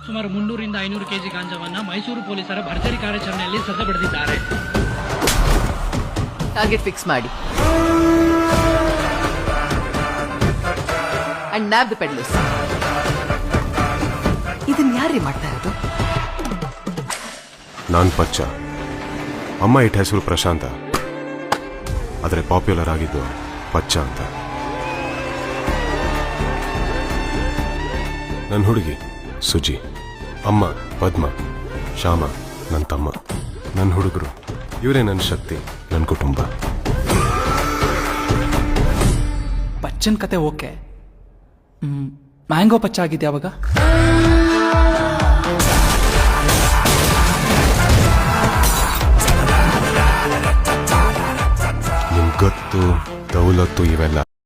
ಸುಮಾರು 300ರಿಂದ 500 ಕೆಜಿ ಗಾಂಜಾವನ್ನ ಮೈಸೂರು ಪೊಲೀಸರ ಭರ್ಜರಿ ಕಾರ್ಯಾಚರಣೆಯಲ್ಲಿ ಸದೆಬಡಿದಿದ್ದಾರೆ. ಟಾರ್ಗೆಟ್ ಫಿಕ್ಸ್ ಮಾಡಿ ಅಂಡ್ ನ್ಯಾಬ್ ದ ಪೆಡ್ಲರ್ಸ್. ಇದನ್ನ ಯಾರೇ ಮಾಡ್ತಾ ಇರೋದು? ನಾನ್ ಪಚ್ಚ, ಅಮ್ಮ ಇಟ್ಟ ಹೆಸರು ಪ್ರಶಾಂತ, ಆದರೆ ಪಾಪ್ಯುಲರ್ ಆಗಿದ್ದು ಪಚ್ಚ ಅಂತ. ನನ್ನ ಹುಡುಗಿ ಸುಜಿ, ಅಮ್ಮ ಪದ್ಮ, ಶ್ಯಾಮ ನನ್ನ ತಮ್ಮ, ನನ್ನ ಹುಡುಗರು ಇವರೇ ನನ್ನ ಶಕ್ತಿ, ನನ್ನ ಕುಟುಂಬ. ಪಚ್ಚನ್ ಕತೆ ಓಕೆ, ಮ್ಯಾಂಗೋ ಪಚ್ಚ ಆಗಿದೆ ಯಾವಾಗ? ನಿಮ್ಗೆ ಗೊತ್ತು ದೌಲತ್ತು ಇವೆಲ್ಲ